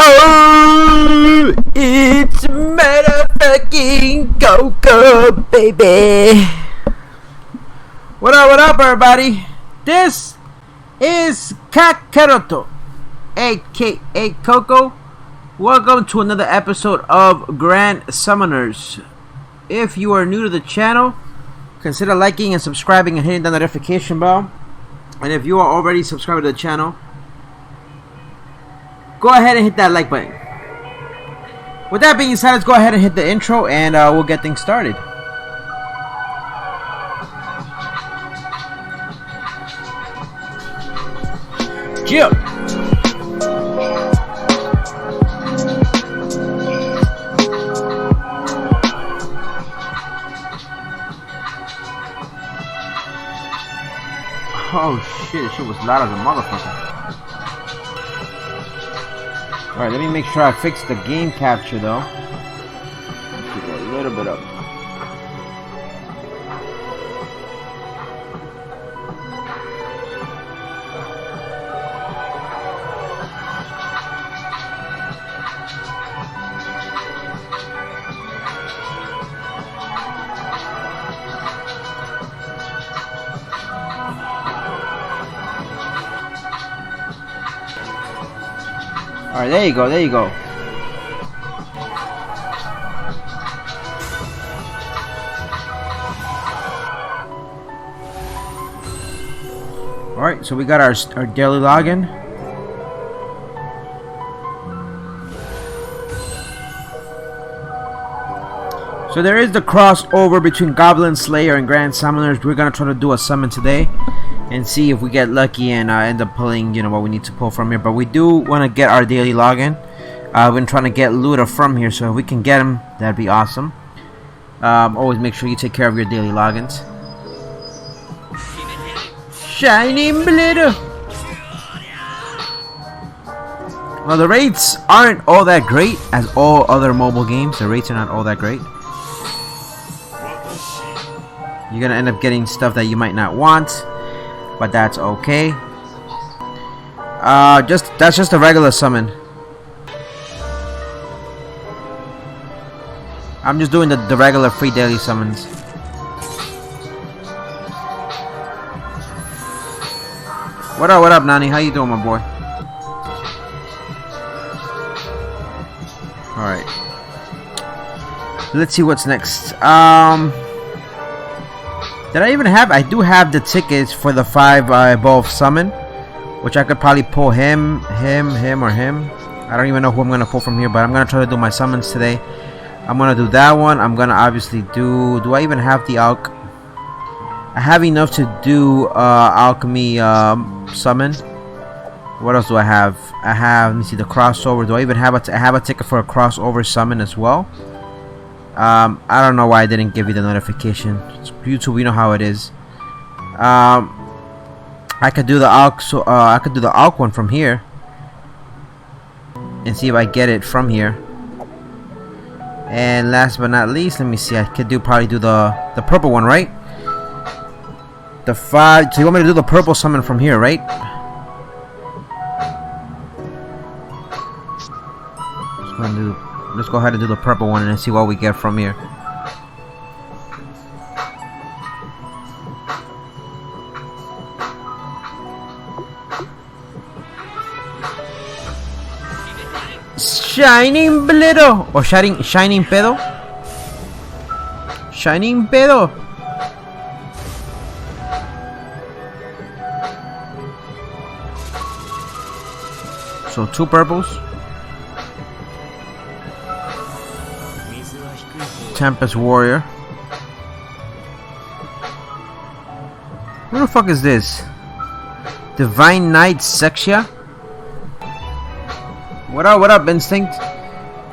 Oh, it's motherfucking go-go, baby. What up, everybody? This is Kakaroto, aka Coco. Welcome to another episode of Grand Summoners. If you are new to the channel, consider liking and subscribing and hitting the notification bell. And if you are already subscribed to the channel, go ahead and hit that like button. With that being said, let's go ahead and hit the intro and we'll get things started. Jill. Oh shit, this shit was loud as a motherfucker. Alright, let me make sure I fix the game capture though. Let's get a little bit up. Alright, there you go, there you go. Alright, so we got our daily login. So there is the crossover between Goblin Slayer and Grand Summoners. We're gonna try to do a summon today and see if we get lucky and end up pulling, you know, what we need to pull from here. But we do want to get our daily login. I've been trying to get Luda from here, so if we can get him, that'd be awesome. Always make sure you take care of your daily logins. Shiny glitter. Well, the rates aren't all that great as all other mobile games. The rates are not all that great. You're gonna end up getting stuff that you might not want, but that's okay. That's just a regular summon. I'm just doing the regular free daily summons. What up, Nani? How you doing, my boy? Alright. Let's see what's next. Did I even have? I do have the tickets for the 5 both summon, which I could probably pull him, or him. I don't even know who I'm gonna pull from here, but I'm gonna try to do my summons today. I'm gonna do that one. I'm gonna obviously do. Do I even have the alch? I have enough to do alchemy summon. What else do I have? I have. Let me see the crossover. Do I even have I have a ticket for a crossover summon as well? I don't know why I didn't give you the notification. It's YouTube, you know how it is. I could do the alch. So I could do the alch one from here and see if I get it from here. And last but not least, let me see. I could probably do the purple one, right? The 5. So you want me to do the purple summon from here, right? Let's go ahead and do the purple one and see what we get from here. Shining Bledo or Shining Pedo. Shining Pedo. So 2 purples. Tempest Warrior. Who the fuck is this? Divine Knight Sexia? What up, Instinct?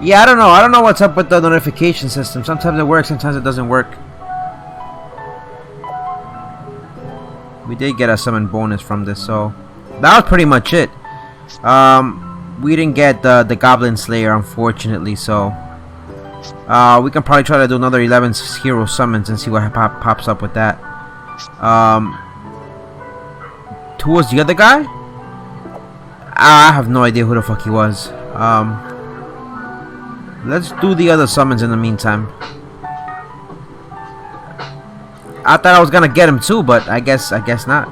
Yeah, I don't know what's up with the notification system. Sometimes it works, sometimes it doesn't work. We did get a summon bonus from this, so that was pretty much it. We didn't get the Goblin Slayer, unfortunately, so we can probably try to do another 11 hero summons and see what pops up with that. Who was the other guy? I have no idea who the fuck he was. Let's do the other summons in the meantime. I thought I was gonna get him too, but I guess not.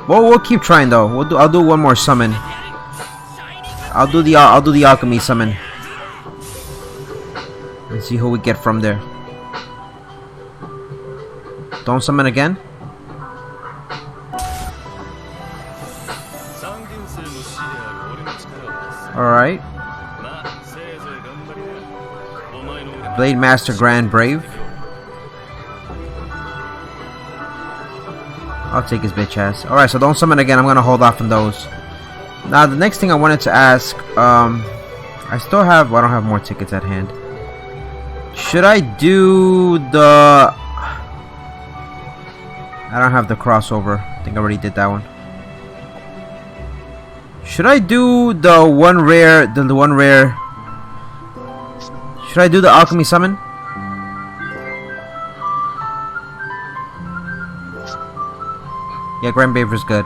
Well, we'll keep trying though. I'll do one more summon. I'll do the alchemy summon. Let's see who we get from there. Don't summon again. Alright. Blade Master Grand Brave. I'll take his bitch ass. Alright, so don't summon again. I'm gonna hold off on those. Now, the next thing I wanted to ask, I still have, well, I don't have more tickets at hand. Should I do the... I don't have the crossover. I think I already did that one. Should I do the one rare, the one rare... Should I do the alchemy summon? Yeah, Grand Brave is good.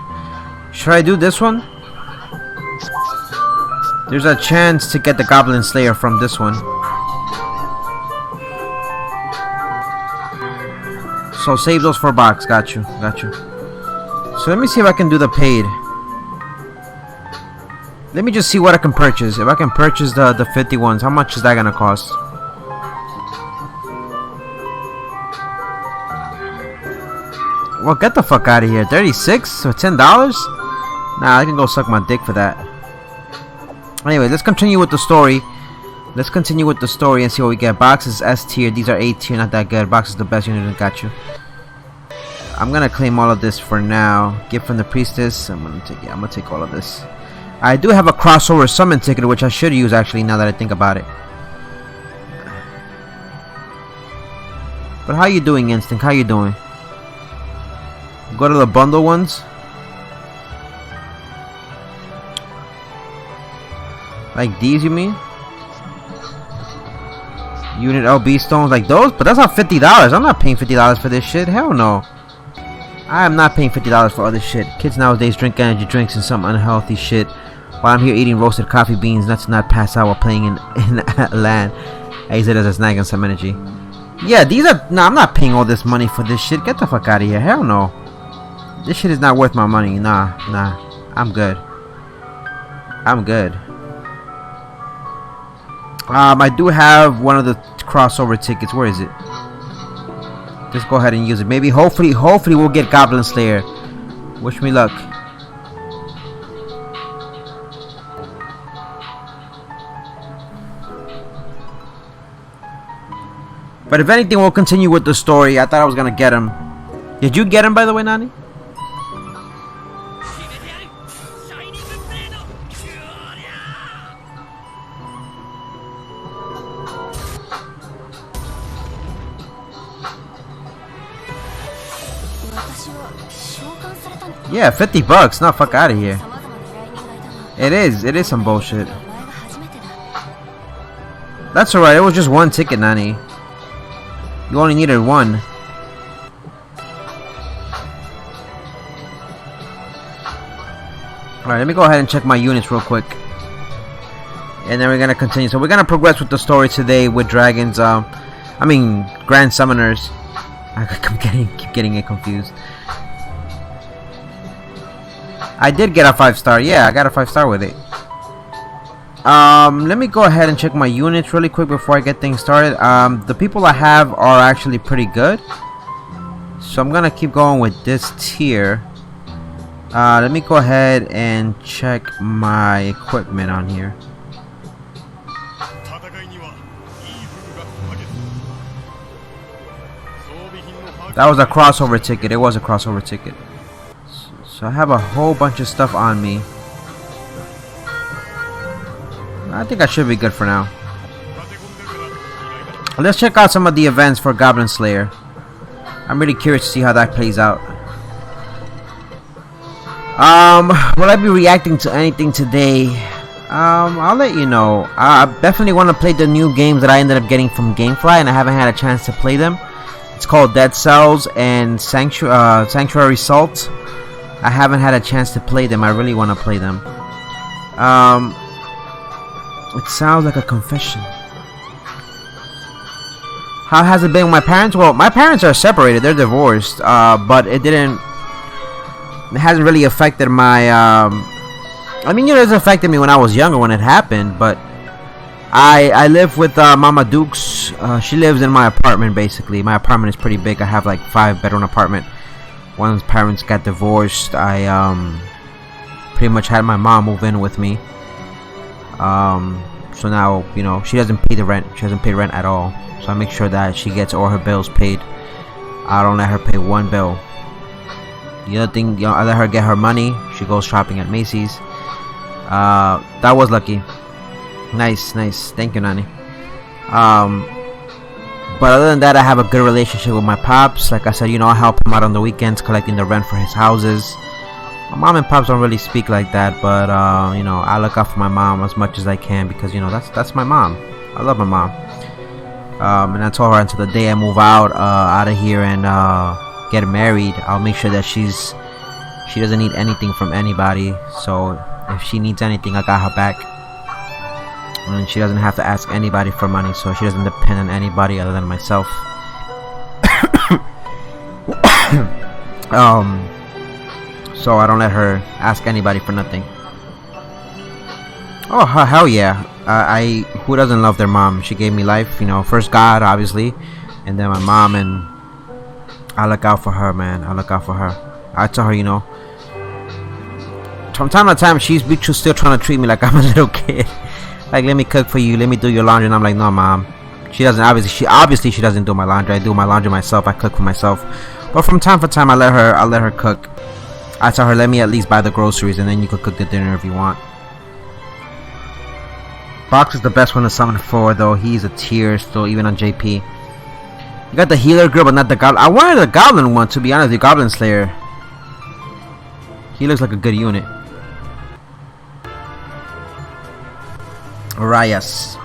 Should I do this one? There's a chance to get the Goblin Slayer from this one. So save those for box. Got you. Got you. So let me see if I can do the paid. Let me just see what I can purchase. If I can purchase the 50 ones, how much is that gonna cost? Well, get the fuck out of here. 36 for $10? Nah, I can go suck my dick for that. Anyway, let's continue with the story. Let's continue with the story and see what we get. Box is S tier. These are A tier. Not that good. Box is the best unit. Got you. I'm gonna claim all of this for now. Gift from the priestess. I'm gonna take all of this. I do have a crossover summon ticket, which I should use actually now that I think about it. But how you doing, Instinct? How you doing? Go to the bundle ones. Like these, you mean? Unit LB stones like those? But that's not $50. I'm not paying $50 for this shit. Hell no. I am not paying $50 for all this shit. Kids nowadays drink energy drinks and some unhealthy shit, while I'm here eating roasted coffee beans, not to not pass out while playing in LAN. I use it as a snack and some energy. Yeah, these are... Nah, I'm not paying all this money for this shit. Get the fuck out of here. Hell no. This shit is not worth my money. Nah. I'm good. I'm good. I do have one of the crossover tickets. Where is it? Just go ahead and use it. Maybe, hopefully we'll get Goblin Slayer. Wish me luck. But if anything, we'll continue with the story. I thought I was gonna get him. Did you get him, by the way, Nani? Yeah, $50. No, fuck out of here. It is some bullshit. That's alright. It was just one ticket, Nani. You only needed one. Alright, let me go ahead and check my units real quick. And then we're gonna continue. So we're gonna progress with the story today with dragons. Grand summoners. I keep getting it confused. I did get a 5-star. Yeah, I got a 5-star with it. Let me go ahead and check my units really quick before I get things started. The people I have are actually pretty good, so I'm gonna keep going with this tier. Let me go ahead and check my equipment on here. That was a crossover ticket. It was a crossover ticket. So I have a whole bunch of stuff on me. I think I should be good for now. Let's check out some of the events for Goblin Slayer. I'm really curious to see how that plays out. Will I be reacting to anything today? I'll let you know. I definitely want to play the new games that I ended up getting from Gamefly, and I haven't had a chance to play them. It's called Dead Cells and Sanctuary Salt. I haven't had a chance to play them. I really want to play them. It sounds like a confession. How has it been with my parents? Well, my parents are separated. They're divorced. But it hasn't really affected my I mean, it's affected me when I was younger when it happened, but I live with Mama Dukes. She lives in my apartment, basically. My apartment is pretty big. I have like 5-bedroom apartment. Once parents got divorced, I pretty much had my mom move in with me. So now, you know, she doesn't pay the rent. She doesn't pay rent at all. So I make sure that she gets all her bills paid. I don't let her pay one bill. The other thing, you know, I let her get her money. She goes shopping at Macy's. That was lucky. Nice. Thank you, Nani. But other than that, I have a good relationship with my pops. Like I said, you know, I help him out on the weekends collecting the rent for his houses. My mom and pops don't really speak like that, but you know, I look out for my mom as much as I can because, you know, that's my mom. I love my mom. And I told her until the day I move out of here and get married, I'll make sure that she doesn't need anything from anybody. So if she needs anything, I got her back. And she doesn't have to ask anybody for money, so she doesn't depend on anybody other than myself. So I don't let her ask anybody for nothing. Oh, hell yeah. Who doesn't love their mom? She gave me life, you know. First God, obviously, and then my mom, and I look out for her, man. I look out for her. I tell her, you know, from time to time, she's still trying to treat me like I'm a little kid. Like, let me cook for you, let me do your laundry, and I'm like, no, mom. She doesn't. Obviously, she doesn't do my laundry. I do my laundry myself. I cook for myself. But from time to time, I let her cook. I tell her, let me at least buy the groceries, and then you could cook the dinner if you want. Box is the best one to summon for, though. He's a tier still, even on JP. You got the healer girl, but not the goblin. I wanted the goblin one, to be honest, the Goblin Slayer. He looks like a good unit. Arias.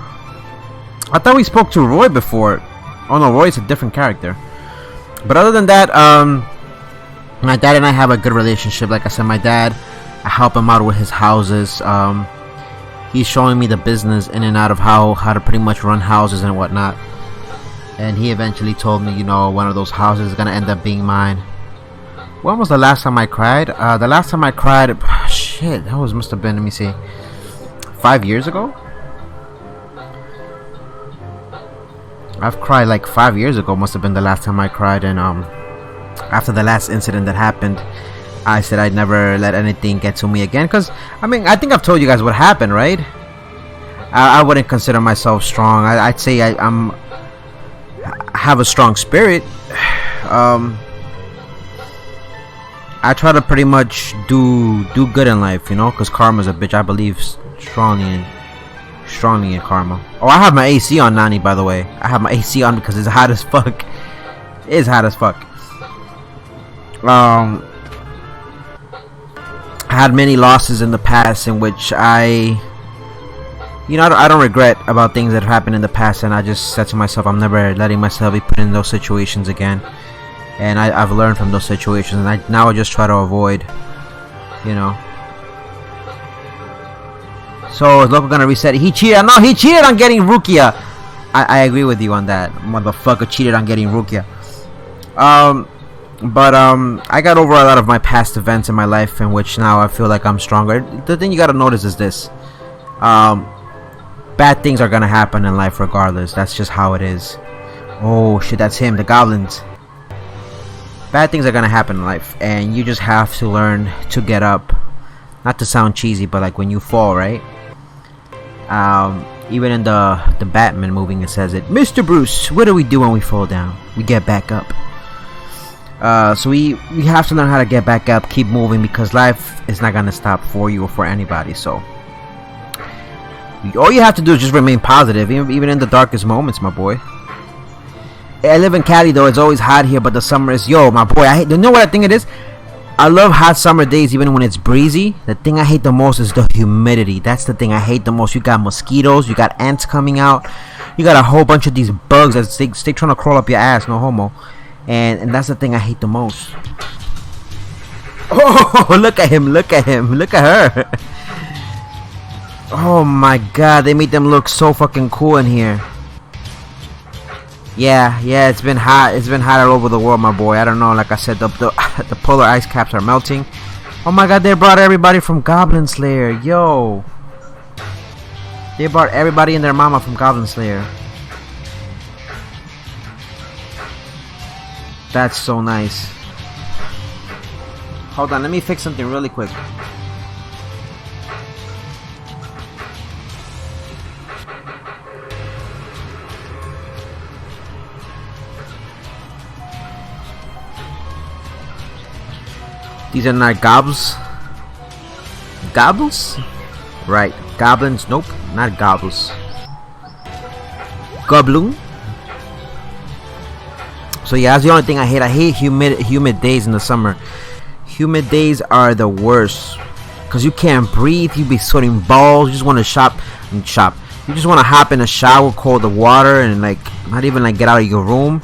I thought we spoke to Roy before. Oh no, Roy's a different character. But other than that, my dad and I have a good relationship. Like I said, my dad, I help him out with his houses. He's showing me the business in and out of how to pretty much run houses and whatnot. And he eventually told me, you know, one of those houses is gonna end up being mine. When was the last time I cried? The last time I cried, shit, that must have been, let me see, 5 years ago? I've cried like 5 years ago, must have been the last time I cried. And after the last incident that happened, I said I'd never let anything get to me again. Because, I mean, I think I've told you guys what happened, right? I wouldn't consider myself strong. I'd say I have a strong spirit. I try to pretty much do good in life, you know, because karma's a bitch. I believe strongly in karma. Oh, I have my AC on, Nani, by the way. I have my AC on because it's hot as fuck. It is hot as fuck. I had many losses in the past in which I don't regret about things that happened in the past, and I just said to myself, I'm never letting myself be put in those situations again. And I've learned from those situations, and now I just try to avoid, you know. So is Loco gonna reset? He cheated. No, he cheated on getting Rukia. I agree with you on that. Motherfucker cheated on getting Rukia. But I got over a lot of my past events in my life, in which now I feel like I'm stronger. The thing you gotta notice is this: bad things are gonna happen in life regardless. That's just how it is. Oh shit, that's him. The goblins. Bad things are gonna happen in life, and you just have to learn to get up. Not to sound cheesy, but like when you fall, right? Even in the Batman movie, it says it. Mr. Bruce, what do we do when we fall down? We get back up. So we have to learn how to get back up, keep moving, because life is not gonna stop for you or for anybody. So all you have to do is just remain positive, even in the darkest moments, my boy. I live in Cali though. It's always hot here, but the summer is, yo, my boy. You know what I think it is? I love hot summer days even when it's breezy. The thing I hate the most is the humidity. That's the thing I hate the most. You got mosquitoes, you got ants coming out, you got a whole bunch of these bugs that stay trying to crawl up your ass, no homo. And that's the thing I hate the most. Oh, look at him, look at him, look at her. Oh my god, they made them look so fucking cool in here. Yeah, it's been hot. It's been hot all over the world, my boy. I don't know, like I said, the polar ice caps are melting. Oh my god, they brought everybody from Goblin Slayer. Yo. They brought everybody and their mama from Goblin Slayer. That's so nice. Hold on, let me fix something really quick. These are not gobbles. Gobbles? Right. Goblins. Nope. Not gobbles. Gobloon. So yeah, that's the only thing I hate. I hate humid days in the summer. Humid days are the worst. Cause you can't breathe. You be sweating balls. You just want to shop. You just want to hop in a shower, cold water, and like not even like get out of your room.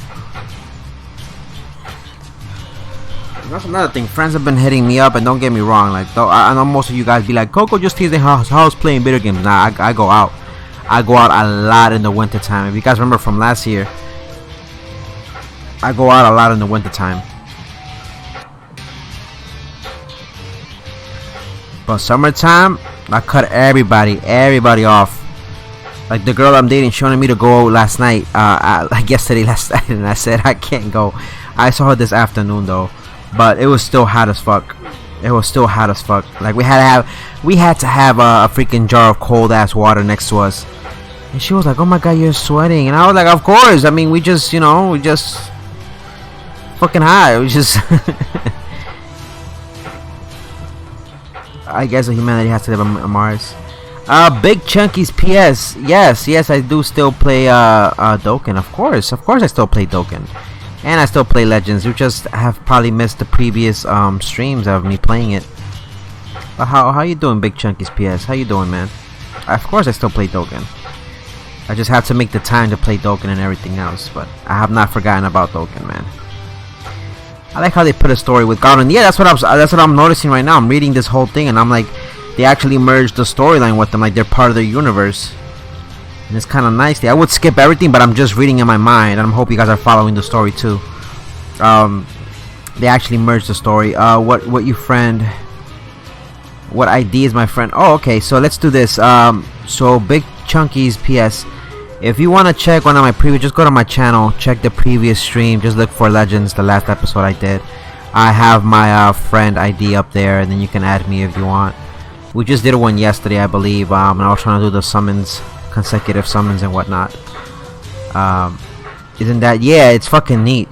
That's another thing. Friends have been hitting me up, and don't get me wrong. Like, though, I know most of you guys be like, "Coco just stays in house playing video games." Nah, I go out. I go out a lot in the winter time. If you guys remember from last year, I go out a lot in the winter time. But summertime, I cut everybody off. Like the girl I'm dating, she wanted me to go last night. Like yesterday, last night, and I said I can't go. I saw her this afternoon though. But it was still hot as fuck. It was still hot as fuck. Like we had to have a freaking jar of cold ass water next to us. And she was like, "Oh my god, you're sweating." And I was like, "Of course. I mean, we just fucking hot. We just." I guess humanity has to live on Mars. Big Chunky's PS. Yes, I do still play Dokkan. Of course, I still play Dokkan. And I still play Legends. You just have probably missed the previous streams of me playing it. But how you doing, Big Chunky's PS? How you doing, man? Of course I still play Dokkan. I just have to make the time to play Dokkan and everything else. But I have not forgotten about Dokkan, man. I like how they put a story with Goblin. Yeah, that's what I'm noticing right now. I'm reading this whole thing and I'm like, they actually merged the storyline with them, like they're part of their universe. And it's kind of nice. I would skip everything, but I'm just reading in my mind, and I hope you guys are following the story too. They actually merged the story. What ID is my friend? Oh, okay. So let's do this. So Big Chunky's PS. If you want to check one of my previous, just go to my channel, check the previous stream. Just look for Legends, the last episode I did. I have my friend ID up there, and then you can add me if you want. We just did one yesterday, I believe. And I was trying to do the summons. Consecutive summons and whatnot. Isn't that, yeah, it's fucking neat.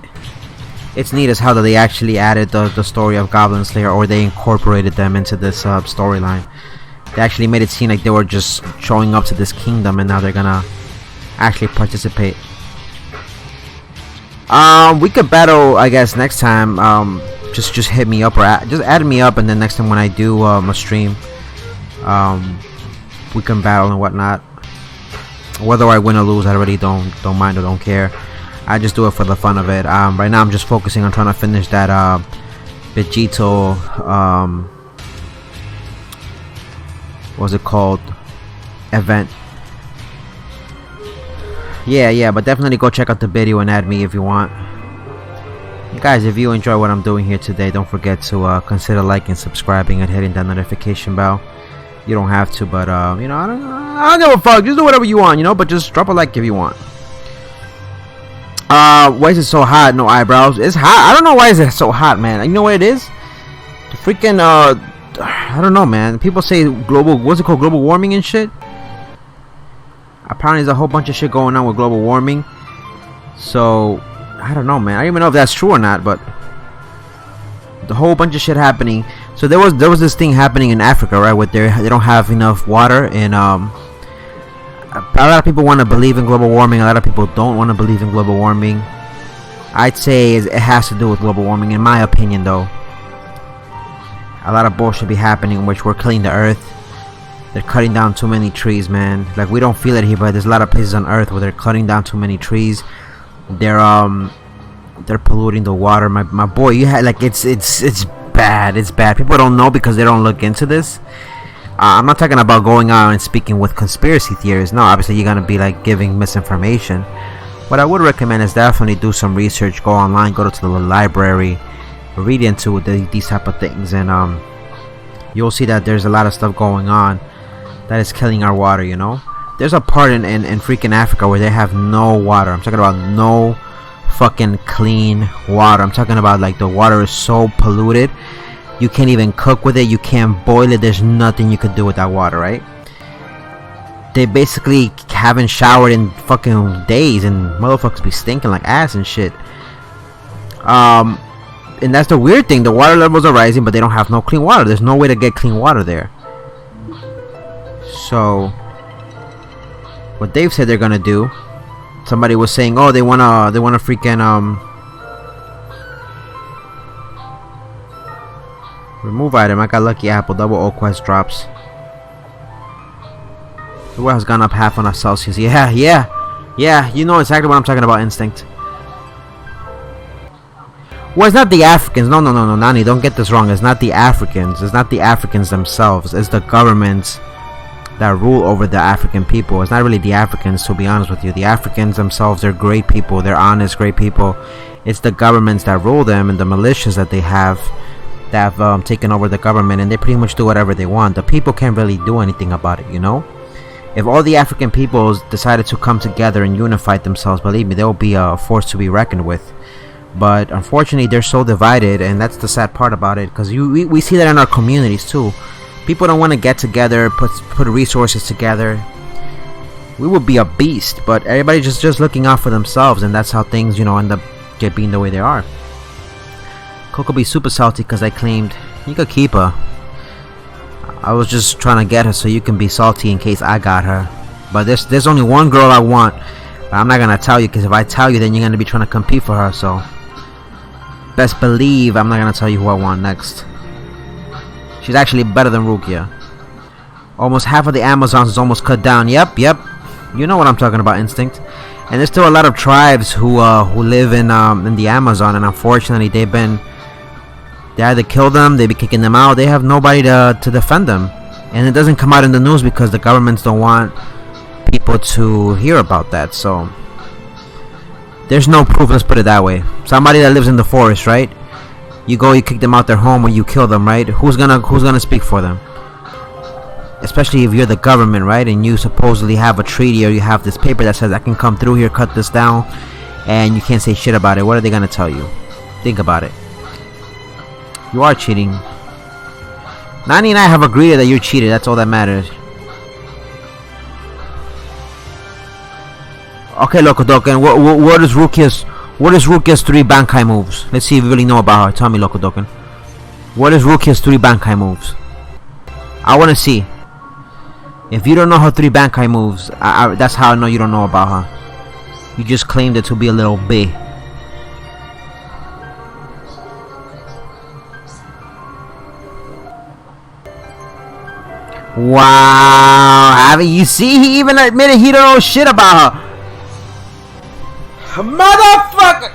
It's neat as how that they actually added the story of Goblin Slayer, or they incorporated them into this storyline. They actually made it seem like they were just showing up to this kingdom, and now they're gonna actually participate. We could battle, I guess, next time. Just hit me up, or just add me up, and then next time when I do a stream, we can battle and whatnot. Whether I win or lose, I really don't mind or don't care. I just do it for the fun of it. Right now I'm just focusing on trying to finish that Vegito what's it called, event. Yeah, but definitely go check out the video and add me if you want. Guys, if you enjoy what I'm doing here today, don't forget to consider liking, subscribing, and hitting that notification bell. You don't have to, but I don't give a fuck. Just do whatever you want, but just drop a like if you want. Why is it so hot? No eyebrows. It's hot. I don't know why is it so hot, man. You know what it is? The freaking I don't know, man. People say what's it called, global warming and shit. Apparently there's a whole bunch of shit going on with global warming. So I don't know, man. I don't even know if that's true or not, but the whole bunch of shit happening. So there was this thing happening in Africa, right? Where they don't have enough water, and a lot of people want to believe in global warming. A lot of people don't want to believe in global warming. I'd say it has to do with global warming, in my opinion, though. A lot of bullshit be happening, in which we're killing the earth. They're cutting down too many trees, man. Like, we don't feel it here, but there's a lot of places on earth where they're cutting down too many trees. They're polluting the water. My boy, you had like it's bad. It's bad. People don't know because they don't look into this. I'm not talking about going out and speaking with conspiracy theories. No, obviously you're gonna be like giving misinformation. What I would recommend is definitely do some research. Go online, go to the library, read into these type of things, and you'll see that there's a lot of stuff going on that is killing our water. You know, there's a part in freaking Africa where they have no water. I'm talking about no fucking clean water. I'm talking about like the water is so polluted you can't even cook with it, you can't boil it, there's nothing you could do with that water, right? They basically haven't showered in fucking days and motherfuckers be stinking like ass and shit. And that's the weird thing, the water levels are rising but they don't have no clean water. There's no way to get clean water there. So what Dave said they're gonna do, somebody was saying, oh, they wanna freaking remove item. I got lucky apple, double O quest drops. The world has gone up half on a Celsius. Yeah, you know exactly what I'm talking about, Instinct. Well, it's not the Africans. No, Nani, don't get this wrong. It's not the Africans. It's not the Africans themselves. It's the governments that rule over the African people. It's not really the Africans, to be honest with you. The Africans themselves, they're great people. They're honest, great people. It's the governments that rule them and the militias that they have that have taken over the government, and they pretty much do whatever they want. The people can't really do anything about it, you know? If all the African peoples decided to come together and unify themselves, believe me, they will be a force to be reckoned with. But unfortunately, they're so divided, and that's the sad part about it, because we see that in our communities too. People don't want to get together, put resources together. We would be a beast, but everybody's just looking out for themselves, and that's how things, you know, end up being the way they are. Coco be super salty because I claimed you could keep her. I was just trying to get her so you can be salty in case I got her. But there's only one girl I want. But I'm not gonna tell you, because if I tell you, then you're gonna be trying to compete for her. So best believe I'm not gonna tell you who I want next. She's actually better than Rukia. Almost half of the Amazons is almost cut down. Yep. You know what I'm talking about, Instinct. And there's still a lot of tribes who live in the Amazon, and unfortunately they either kill them, they be kicking them out, they have nobody to defend them. And it doesn't come out in the news because the governments don't want people to hear about that. So there's no proof, let's put it that way. Somebody that lives in the forest, right? You kick them out their home, or you kill them, right? Who's gonna speak for them? Especially if you're the government, right? And you supposedly have a treaty, or you have this paper that says I can come through here, cut this down, and you can't say shit about it. What are they gonna tell you? Think about it. You are cheating. Nani and I have agreed that you're cheated. That's all that matters. Okay, Loco Doken. What is Rukia's 3 Bankai moves? Let's see if you really know about her. Tell me, Loco Doken. What is Rukia's 3 Bankai moves? I want to see. If you don't know her 3 Bankai moves, that's how I know you don't know about her. You just claimed it to be a little B. Wow, you see, he even admitted he don't know shit about her. Motherfucker!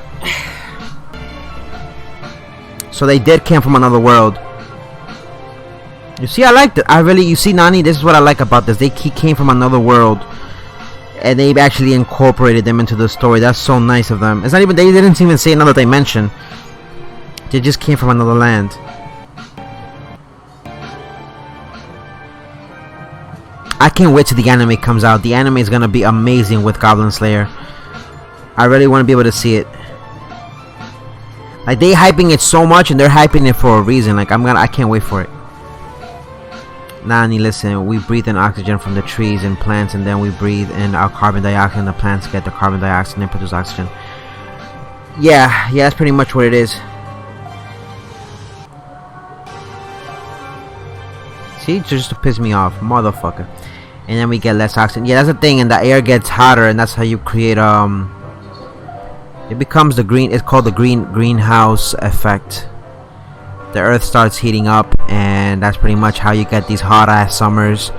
So they did came from another world. You see, I like that. You see, Nani, this is what I like about this. He came from another world, and they actually incorporated them into the story. That's so nice of them. It's not even, they didn't even say another dimension. They just came from another land. I can't wait till the anime comes out. The anime is gonna be amazing with Goblin Slayer. I really want to be able to see it. Like, they hyping it so much, and they're hyping it for a reason. Like, I can't wait for it. Nani, listen, we breathe in oxygen from the trees and plants, and then we breathe in our carbon dioxide, and the plants get the carbon dioxide and produce oxygen. Yeah, that's pretty much what it is. See, just to piss me off, motherfucker. And then we get less oxygen. Yeah, that's the thing, and the air gets hotter, and that's how you create it becomes the green. It's called the greenhouse effect. The earth starts heating up, and that's pretty much how you get these hot ass summers.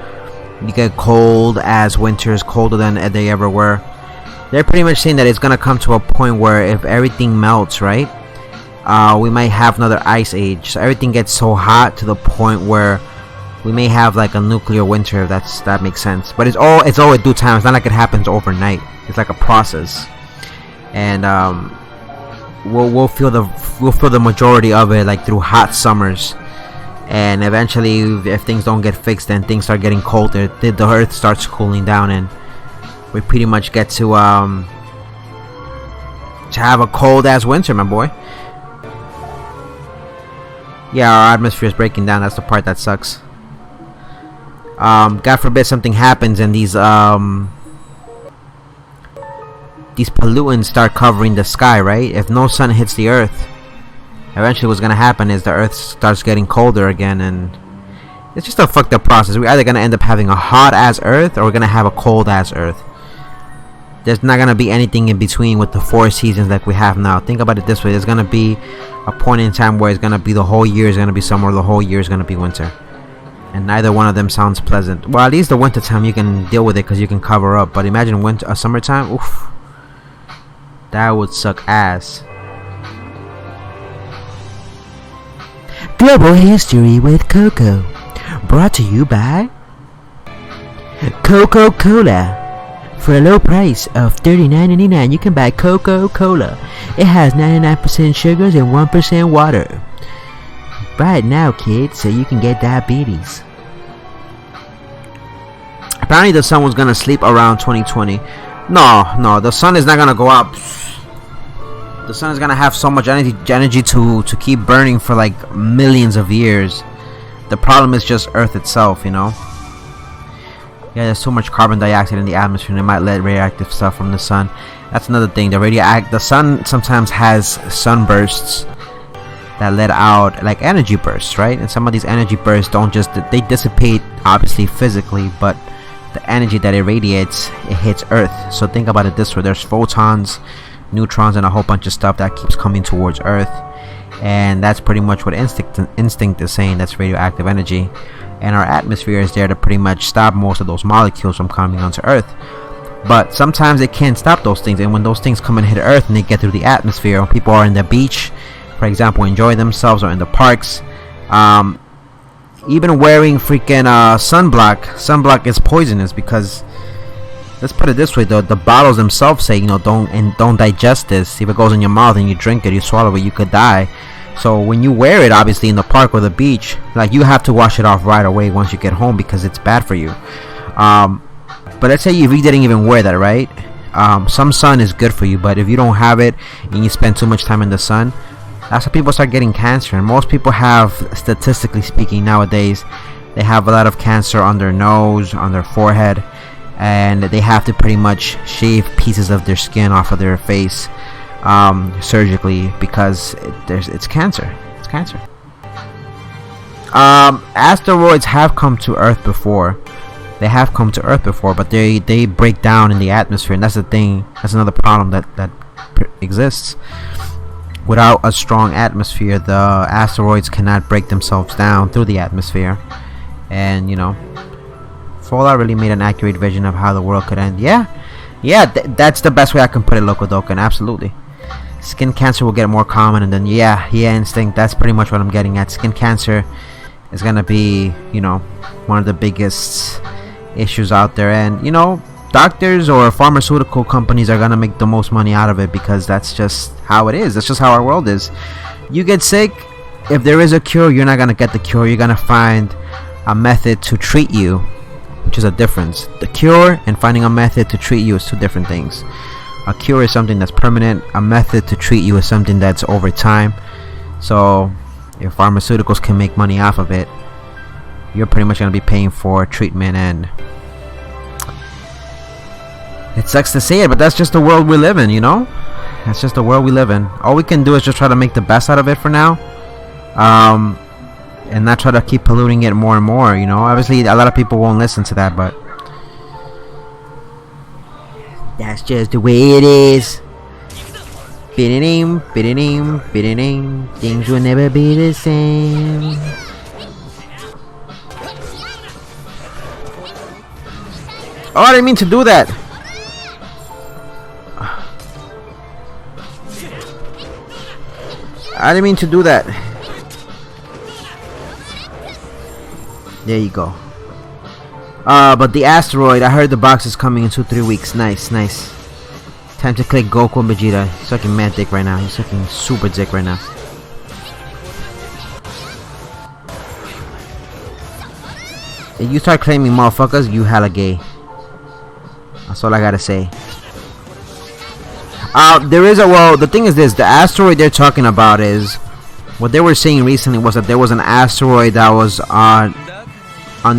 You get cold as winters, colder than they ever were. They're pretty much saying that it's gonna come to a point where if everything melts, right, we might have another ice age. So everything gets so hot to the point where we may have like a nuclear winter, if that makes sense. But it's all at due time. It's not like it happens overnight. It's like a process, and we'll feel the majority of it like through hot summers, and eventually, if things don't get fixed, then things start getting colder. The Earth starts cooling down, and we pretty much get to have a cold ass winter, my boy. Yeah, our atmosphere is breaking down. That's the part that sucks. God forbid something happens and these pollutants start covering the sky, right? If no sun hits the earth, eventually what's gonna happen is the earth starts getting colder again, and it's just a fucked up process. We're either gonna end up having a hot ass earth, or we're gonna have a cold ass earth. There's not gonna be anything in between with the 4 seasons like we have now. Think about it this way: there's gonna be a point in time where it's gonna be the whole year is gonna be summer, the whole year is gonna be winter, and neither one of them sounds pleasant. Well, at least the winter time you can deal with it because you can cover up. But imagine summertime. Oof, that would suck ass. Global History with Coco, brought to you by Coca-Cola. For a low price of $39.99, you can buy Coca-Cola. It has 99% sugars and 1% water. Buy it now, kids, so you can get diabetes. Apparently the sun was gonna sleep around 2020. No, the sun is not gonna go up. The sun is gonna have so much energy to keep burning for like millions of years. The problem is just Earth itself, you know. Yeah, there's so much carbon dioxide in the atmosphere, and it might let radioactive stuff from the sun. That's another thing. The sun sometimes has sunbursts that let out like energy bursts, right? And some of these energy bursts they dissipate obviously physically, but the energy that it radiates, it hits Earth. So think about it this way: there's photons, neutrons, and a whole bunch of stuff that keeps coming towards Earth, and that's pretty much what instinct is saying. That's radioactive energy, and our atmosphere is there to pretty much stop most of those molecules from coming onto Earth. But sometimes it can't stop those things, and when those things come and hit Earth and they get through the atmosphere, when people are in the beach, for example, enjoying themselves, or in the parks, even wearing freaking sunblock is poisonous, because let's put it this way: the bottles themselves say, you know, don't digest this. If it goes in your mouth and you drink it, you swallow it, you could die. So when you wear it, obviously in the park or the beach, like, you have to wash it off right away once you get home, because it's bad for you. But let's say if you didn't even wear that, right? Some sun is good for you, but if you don't have it and you spend too much time in the sun, that's how people start getting cancer. And most people have, statistically speaking, nowadays, they have a lot of cancer on their nose, on their forehead, and they have to pretty much shave pieces of their skin off of their face surgically, because it's cancer. It's cancer. Asteroids have come to Earth before. But they break down in the atmosphere, and that's the thing. That's another problem that exists. Without a strong atmosphere, the asteroids cannot break themselves down through the atmosphere. And, you know, Fallout really made an accurate vision of how the world could end. That's the best way I can put it, Loco Doken. Absolutely. Skin cancer will get more common, and then instinct. That's pretty much what I'm getting at. Skin cancer is gonna be, you know, one of the biggest issues out there, and, you know, doctors or pharmaceutical companies are gonna make the most money out of it, because that's just how it is. That's just how our world is. You get sick, if there is a cure, you're not gonna get the cure. You're gonna find a method to treat you, which is a difference. The cure and finding a method to treat you is two different things. A cure is something that's permanent. A method to treat you is something that's over time. So if pharmaceuticals can make money off of it, you're pretty much going to be paying for treatment, and it sucks to say it, but that's just the world we live in, you know? That's just the world we live in. All we can do is just try to make the best out of it for now, and not try to keep polluting it more and more, you know? Obviously, a lot of people won't listen to that, but that's just the way it is. Things will never be the same. Oh, I didn't mean to do that. I didn't mean to do that. There you go. But the asteroid, I heard the box is coming in 2-3 weeks. Nice, nice. Time to click Goku and Vegeta. He's sucking mad dick right now. He's sucking super dick right now. If you start claiming motherfuckers, you hella gay. That's all I gotta say. There is a, well, the thing is this, the asteroid they're talking about is, what they were saying recently was that there was an asteroid that was on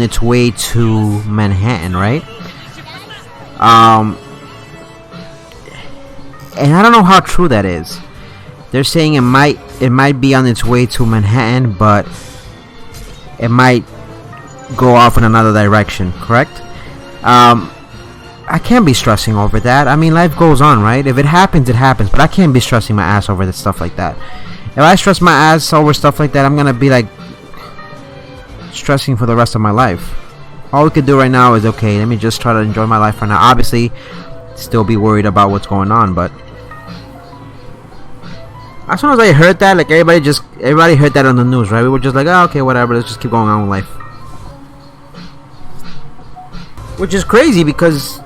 its way to Manhattan, right? And I don't know how true that is. They're saying it might be on its way to Manhattan, but it might go off in another direction, correct? I can't be stressing over that. I mean, life goes on, right? If it happens, it happens. But I can't be stressing my ass over that stuff like that. If I stress my ass over stuff like that, I'm gonna be like stressing for the rest of my life. All we could do right now is, okay, let me just try to enjoy my life right now. Obviously, still be worried about what's going on, but as soon as I heard that, like everybody heard that on the news, right? We were just like, oh, okay, whatever, let's just keep going on with life. Which is crazy because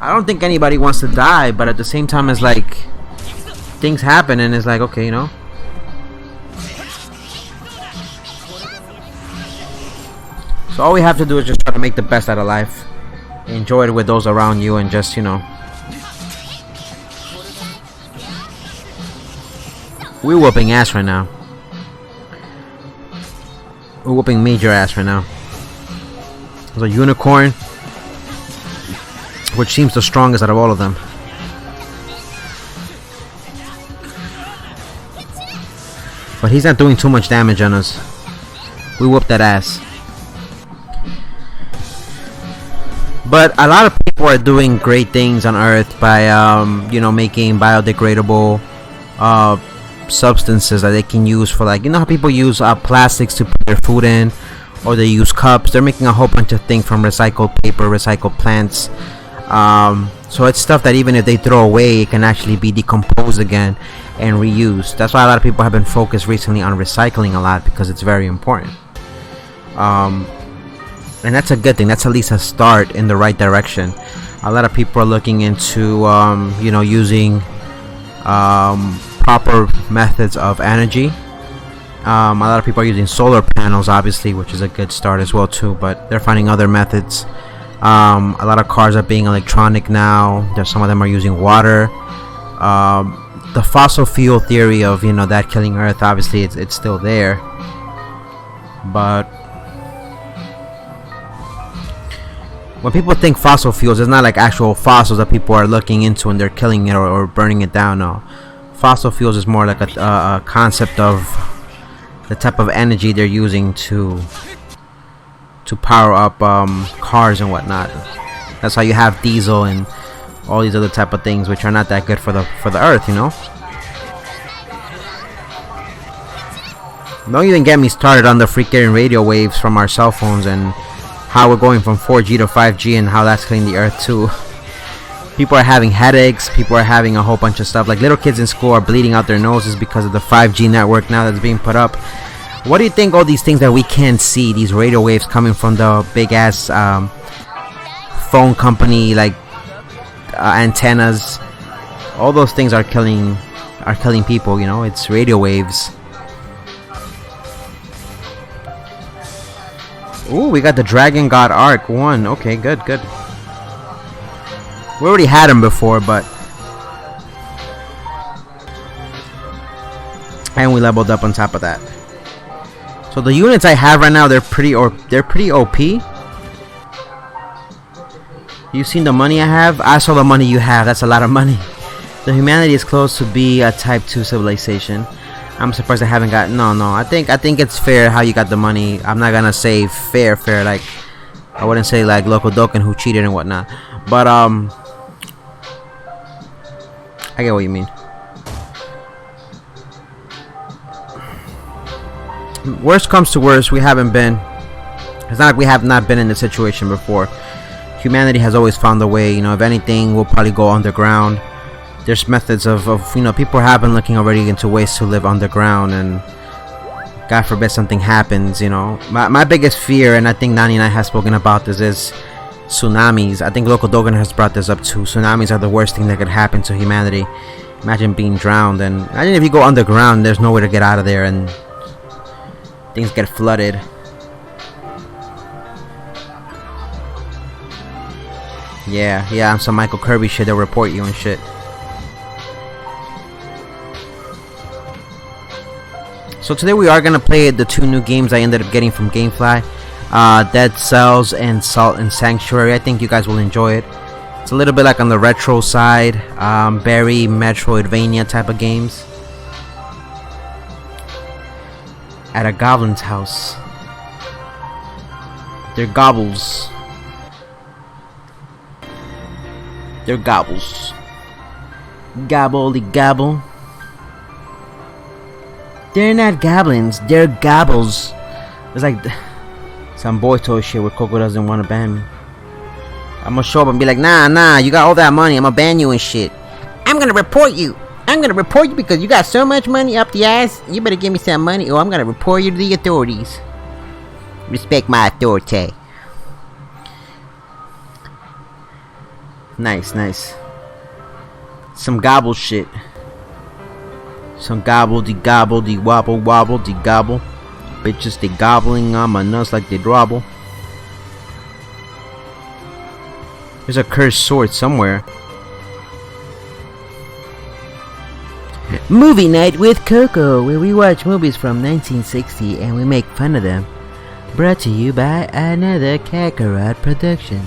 I don't think anybody wants to die, but at the same time, it's like things happen, and it's like, okay, you know. So all we have to do is just try to make the best out of life, enjoy it with those around you, and just, you know. We're whooping ass right now. We're whooping major ass right now. There's a unicorn, which seems the strongest out of all of them. But he's not doing too much damage on us. We whooped that ass. But a lot of people are doing great things on Earth by, you know, making biodegradable substances that they can use for, like, you know how people use plastics to put their food in, or they use cups. They're making a whole bunch of things from recycled paper, recycled plants. So it's stuff that even if they throw away, it can actually be decomposed again and reused. That's why a lot of people have been focused recently on recycling a lot, because it's very important. And that's a good thing. That's at least a start in the right direction. A lot of people are looking into you know, using proper methods of energy. A lot of people are using solar panels, obviously, which is a good start as well too, but they're finding other methods. A lot of cars are being electronic now. There's some of them are using water. The fossil fuel theory of, you know, that killing Earth, obviously it's still there, but when people think fossil fuels, it's not like actual fossils that people are looking into and they're killing it or burning it down. No, fossil fuels is more like a concept of the type of energy they're using to power up cars and whatnot. That's how you have diesel and all these other type of things, which are not that good for the Earth, you know. Don't even get me started on the freaking radio waves from our cell phones and how we're going from 4G to 5G and how that's killing the Earth too. People are having headaches. People are having a whole bunch of stuff. Like little kids in school are bleeding out their noses because of the 5G network now that's being put up. What do you think all these things that we can't see, these radio waves coming from the big ass phone company, like antennas, all those things are killing people, you know? It's radio waves. Ooh, we got the Dragon God Arc 1. Okay, good. We already had him before, but and we leveled up on top of that. So the units I have right now, they're pretty OP. You've seen the money I have? I saw the money you have. That's a lot of money. The humanity is close to be a type 2 civilization. I'm surprised I haven't got no. I think it's fair how you got the money. I'm not gonna say fair. Like I wouldn't say like Loco Doken who cheated and whatnot. But I get what you mean. Worst comes to worst, we haven't been. It's not like we have not been in this situation before. Humanity has always found a way. You know, if anything, we'll probably go underground. there's methods of you know, people have been looking already into ways to live underground, and God forbid something happens, you know. My biggest fear, and I think 99 has spoken about this, is tsunamis. I think Local Dogan has brought this up too. Tsunamis are the worst thing that could happen to humanity. Imagine being drowned, and imagine if you go underground, there's nowhere to get out of there, and things get flooded. Yeah, some Michael Kirby shit, they'll report you and shit. So today we are gonna play the 2 new games I ended up getting from GameFly, Dead Cells and Salt and Sanctuary. I think you guys will enjoy it. It's a little bit like on the retro side, very Metroidvania type of games. At a goblin's house. They're gobbles. They're gobbles. Gobble gobble. They're not goblins, they're gobbles. It's like some boy toy shit where Coco doesn't want to ban me. I'm gonna show up and be like, nah, you got all that money, I'm gonna ban you and shit. I'm gonna report you. I'm gonna report you because you got so much money up the ass. You better give me some money or I'm gonna report you to the authorities. Respect my authority. Nice. Some gobble shit. Some gobble de wobble wobble de gobble. Bitches they gobbling on my nuts like they drobble. There's a cursed sword somewhere. Movie night with Coco, where we watch movies from 1960 and we make fun of them. Brought to you by another Kakarot production.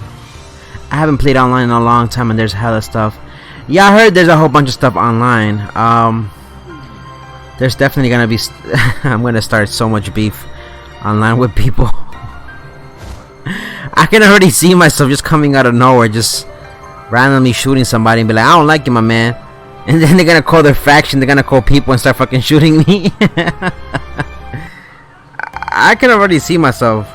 I haven't played online in a long time and there's hella stuff. Yeah, I heard there's a whole bunch of stuff online. There's definitely gonna be I'm gonna start so much beef online with people. I can already see myself just coming out of nowhere, just randomly shooting somebody and be like, I don't like you, my man. And then they're gonna call their faction, they're gonna call people and start fucking shooting me. I can already see myself.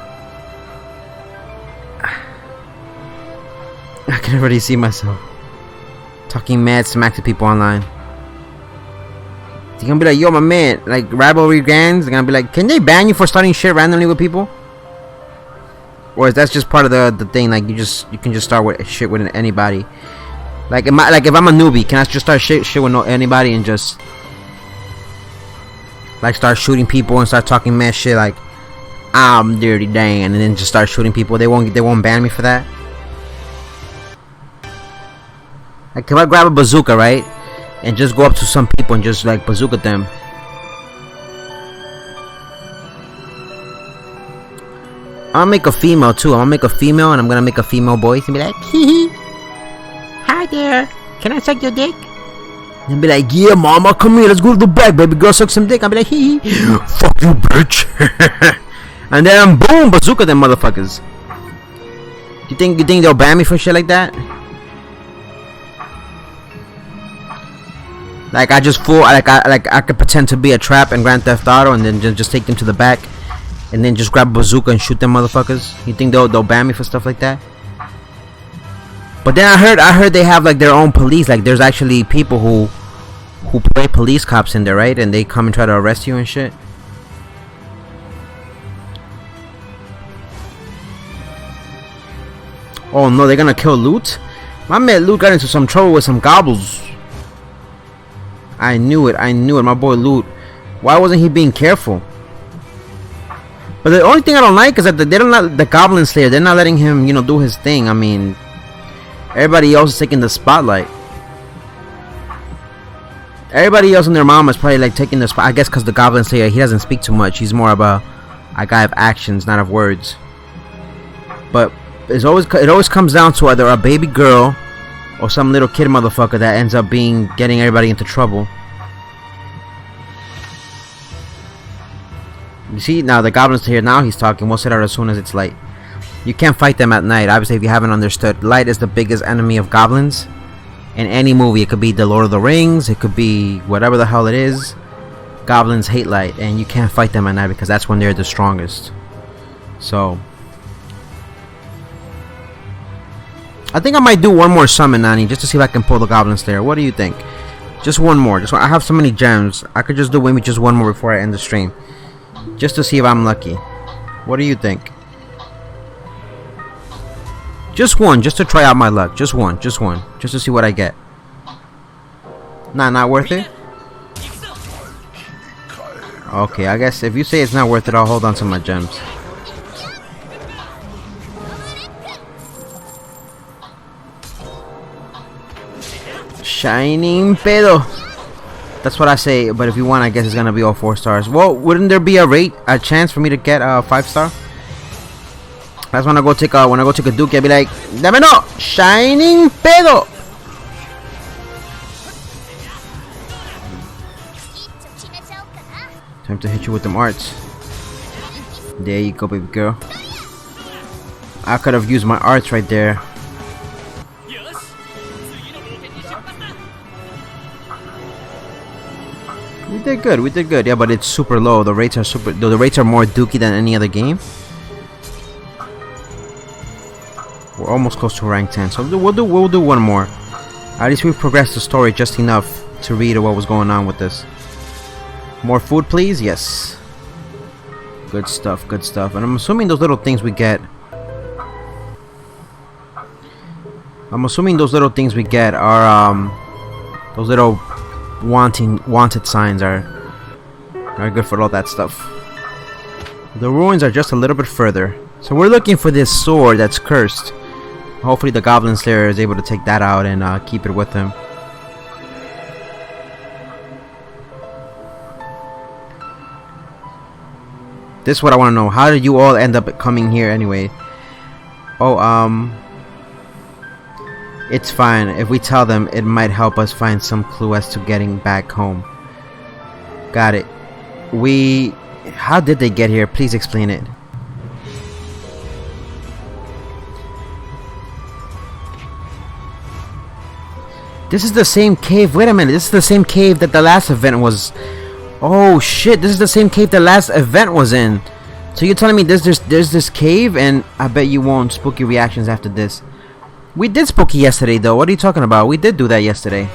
I can already see myself talking mad smack to people online. They're gonna be like, yo, my man, like rivalry gangs. They're gonna be like, can they ban you for starting shit randomly with people? Or is that just part of the thing? Like you can just start with shit with anybody. Like if I'm a newbie, can I just start shit with anybody and just like start shooting people and start talking mad shit like I'm Dirty Dan and then just start shooting people? They won't ban me for that. Like if I grab a bazooka, right, and just go up to some people and just like bazooka them. I'm gonna make a female too. I'm gonna make a female and I'm gonna make a female voice and be like, hee hee. Hi there. Can I suck your dick? And be like, yeah, mama, come here. Let's go to the back, baby girl. Suck some dick. I'll be like, hee hee. Fuck you, bitch. And then boom, bazooka them motherfuckers. You think they'll ban me for shit like that? Like I just I could pretend to be a trap in Grand Theft Auto and then just take them to the back and then just grab a bazooka and shoot them motherfuckers. You think they'll ban me for stuff like that? But then I heard they have like their own police. Like there's actually people who play police cops in there, right? And they come and try to arrest you and shit. Oh no, they're gonna kill Loot? My man Loot got into some trouble with some gobbles. I knew it. My boy Loot. Why wasn't he being careful? But the only thing I don't like is that they don't let the Goblin Slayer. They're not letting him, you know, do his thing. I mean, everybody else is taking the spotlight. Everybody else and their mom is probably like taking the spot. I guess because the Goblin Slayer, he doesn't speak too much. He's more of a guy of actions, not of words. But it always comes down to either a baby girl or some little kid motherfucker that ends up getting everybody into trouble. You see, now the Goblin's here. Now he's talking. We'll set out as soon as it's light. You can't fight them at night. Obviously, if you haven't understood, light is the biggest enemy of goblins. In any movie, it could be The Lord of the Rings. It could be whatever the hell it is. Goblins hate light, and you can't fight them at night because that's when they're the strongest. So I think I might do one more summon, Nani, just to see if I can pull the Goblin Slayer. What do you think? Just one more. I have so many gems. I could just do maybe just one more before I end the stream. Just to see if I'm lucky. What do you think? Just one, just to try out my luck. Just one. Just to see what I get. Nah, not worth it? Okay, I guess if you say it's not worth it, I'll hold on to my gems. Shining pedo. That's what I say, but if you want, I guess it's gonna be all 4 stars. Well, wouldn't there be a chance for me to get a 5-star? That's when I go take a Duke, I'll be like, dame no, shining pedo. Time to hit you with them arts. There you go, baby girl. I could have used my arts right there. We did good. Yeah, but it's super low. The rates are more dookie than any other game. We're almost close to rank 10, so we'll do one more. At least we've progressed the story just enough to read what was going on with this. More food, please. Yes. Good stuff. And I'm assuming those little things we get. are those little wanted signs are good for all that stuff. The ruins are just a little bit further, so we're looking for this sword that's cursed. Hopefully the Goblin Slayer is able to take that out and keep it with him. This is what I want to know. How did you all end up coming here anyway? Oh, it's fine. If we tell them, it might help us find some clue as to getting back home. Got it. How did they get here? Please explain it. This is the same cave. Wait a minute. This is the same cave that the last event was. Oh shit, this is the same cave the last event was in. So you're telling me there's this cave, and I bet you won't spooky reactions after this. We did spooky yesterday though. What are you talking about? We did do that yesterday.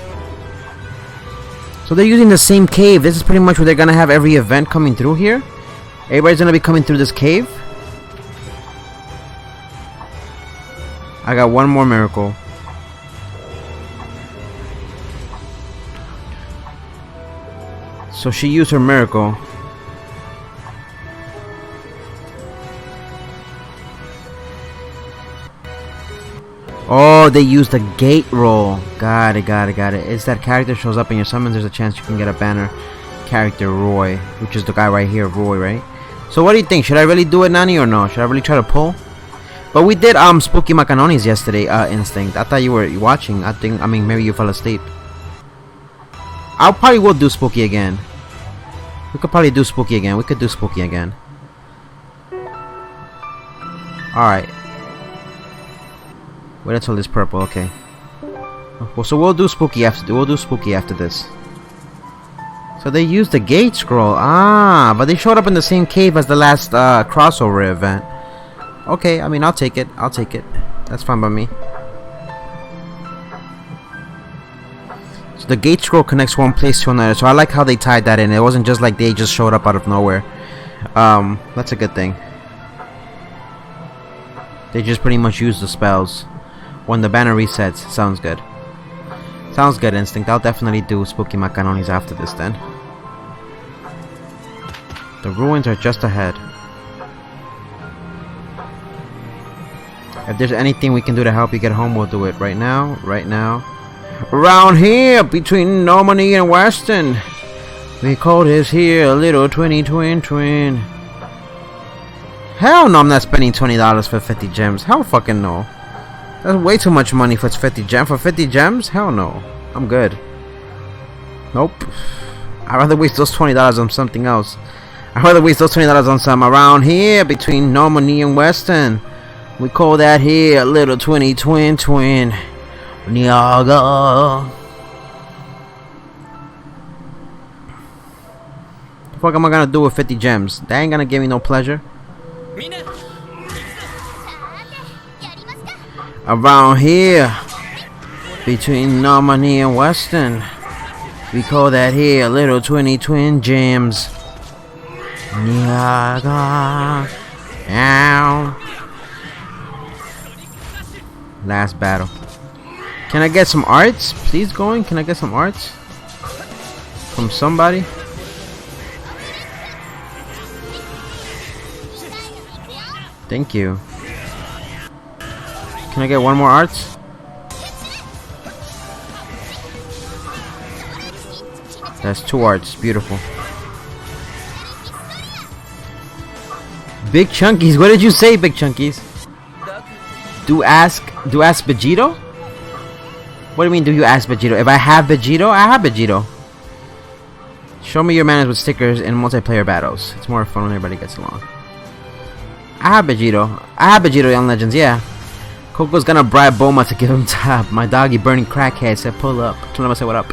So they're using the same cave. This is pretty much where they're gonna have every event coming through here. Everybody's gonna be coming through this cave. I got one more miracle. So she used her miracle. Oh, they used the gate roll. Got it. It's that character shows up in your summons, there's a chance you can get a banner. Character Roy, which is the guy right here, Roy, right? So what do you think? Should I really do it, Nani, or no? Should I really try to pull? But we did Spooky Macanonis yesterday, Instinct. I thought you were watching. I mean, maybe you fell asleep. I probably will do Spooky again. We could probably do Spooky again. Alright. Wait until it's purple, okay. Well, so we'll do Spooky after this. So they used the gate scroll. Ah, but they showed up in the same cave as the last crossover event. Okay, I mean, I'll take it. That's fine by me. The gate scroll connects one place to another, so I like how they tied that in. It wasn't just like they just showed up out of nowhere. That's a good thing. They just pretty much use the spells when the banner resets. Sounds good. Sounds good, Instinct. I'll definitely do Spooky Macanonis after this then. The ruins are just ahead. If there's anything we can do to help you get home, we'll do it right now. Around here, between Normandy and Weston, we call this here a little twin. Hell no, I'm not spending $20 for 50 gems. Hell fucking no. That's way too much money for 50 gems. For 50 gems? Hell no. I'm good. Nope. I'd rather waste those $20 on something else. I'd rather waste those $20 on some around here, between Normandy and Weston. We call that here a little twin. Niaga. What the fuck am I gonna do with 50 gems? That ain't gonna give me no pleasure. Around here, between Normandy and Weston, We call that here little twin gems. Nyaga. Ow. Last battle. Can I get some arts? Please going. Can I get some arts? From somebody? Thank you. Can I get one more arts? That's 2 arts. Beautiful. Big Chunkies. What did you say, Big Chunkies? Do ask Vegito? What do you mean, do you ask Vegito? If I have Vegito, I have Vegito. Show me your manners with stickers in multiplayer battles. It's more fun when everybody gets along. I have Vegito. I have Vegito, Young Legends, yeah. Coco's gonna bribe Boma to give him top. My doggy burning crackhead said pull up. Tell him I said what up.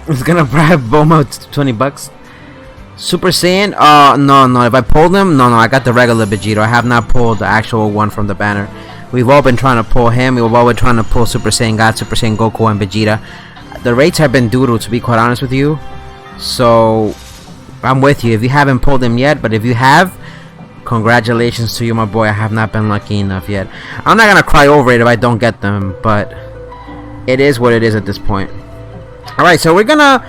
He's gonna bribe Boma with 20 bucks. Super Saiyan? No. If I pulled him, no. I got the regular Vegito. I have not pulled the actual one from the banner. We've all been trying to pull him. We've all been trying to pull Super Saiyan God, Super Saiyan Goku, and Vegeta. The rates have been doodle, to be quite honest with you. So, I'm with you. If you haven't pulled him yet, but if you have, congratulations to you, my boy. I have not been lucky enough yet. I'm not gonna cry over it if I don't get them, but it is what it is at this point. Alright, so we're gonna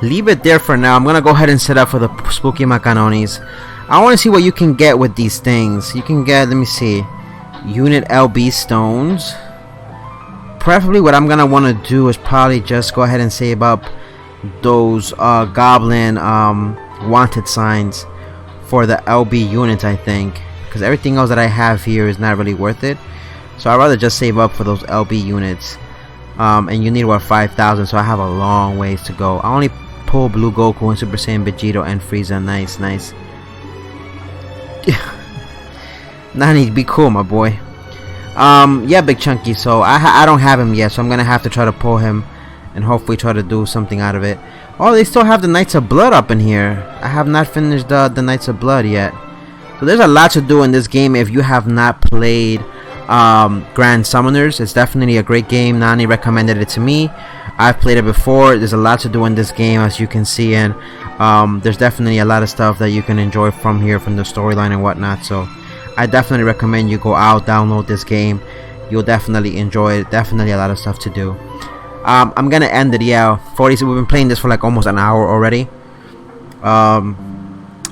leave it there for now. I'm gonna go ahead and set up for the spooky Macanonis. I want to see what you can get with these things. You can get, let me see, unit LB stones. Preferably what I'm gonna want to do is probably just go ahead and save up those goblin wanted signs for the LB units, I think, because everything else that I have here is not really worth it. So I'd rather just save up for those LB units. And you need what, 5,000, so I have a long ways to go. I only pull Blue Goku and Super Saiyan Vegito and Frieza. Nice. Nani, be cool, my boy. Yeah, Big Chunky. So I don't have him yet, so I'm gonna have to try to pull him and hopefully try to do something out of it. Oh, they still have the Knights of Blood up in here. I have not finished the Knights of Blood yet. So there's a lot to do in this game if you have not played Grand Summoners. It's definitely a great game. Nani recommended it to me. I've played it before. There's a lot to do in this game, as you can see, and there's definitely a lot of stuff that you can enjoy from here, from the storyline and whatnot. So I definitely recommend you go out, download this game. You'll definitely enjoy it. Definitely a lot of stuff to do. I'm gonna end it. Yeah, 40. We've been playing this for like almost an hour already. I'll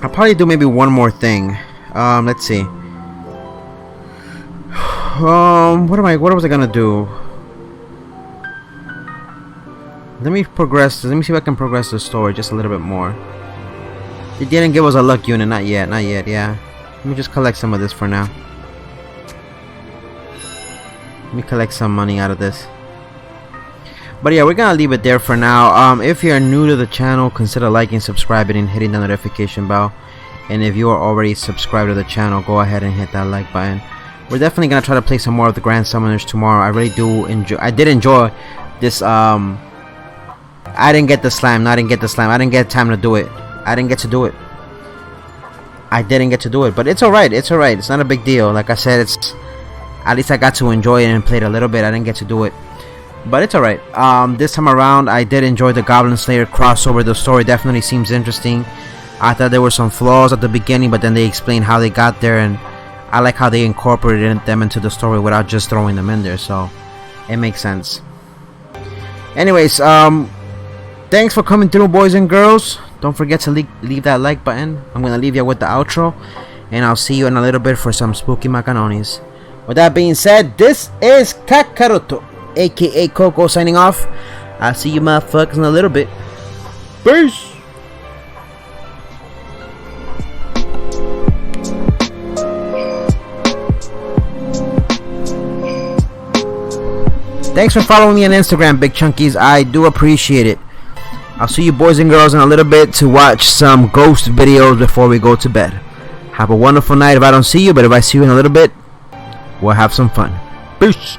probably do maybe one more thing. Let's see. What was I gonna do? Let me progress. Let me see if I can progress the story just a little bit more. They didn't give us a luck unit, not yet. Yeah. Let me just collect some of this for now. Let me collect some money out of this. But yeah, we're gonna leave it there for now. If you're new to the channel, consider liking, subscribing, and hitting the notification bell. And if you are already subscribed to the channel, go ahead and hit that like button. We're definitely gonna try to play some more of the Grand Summoners tomorrow. I really do enjoy. I did enjoy this. I didn't get the slime. I didn't get time to do it. I didn't get to do it. But it's alright. It's not a big deal. Like I said, it's at least I got to enjoy it and played a little bit. I didn't get to do it, but it's alright. This time around, I did enjoy the Goblin Slayer crossover. The story definitely seems interesting. I thought there were some flaws at the beginning, but then they explained how they got there, and I like how they incorporated them into the story without just throwing them in there. So it makes sense. Anyways, thanks for coming through, boys and girls. Don't forget to leave that like button. I'm gonna leave you with the outro, and I'll see you in a little bit for some spooky Macanonis. With that being said, this is Kakaroto, aka Coco, signing off. I'll see you motherfuckers in a little bit. Peace. Thanks for following me on Instagram, Big Chunkies. I do appreciate it. I'll see you boys and girls in a little bit to watch some ghost videos before we go to bed. Have a wonderful night if I don't see you, but if I see you in a little bit, we'll have some fun. Peace.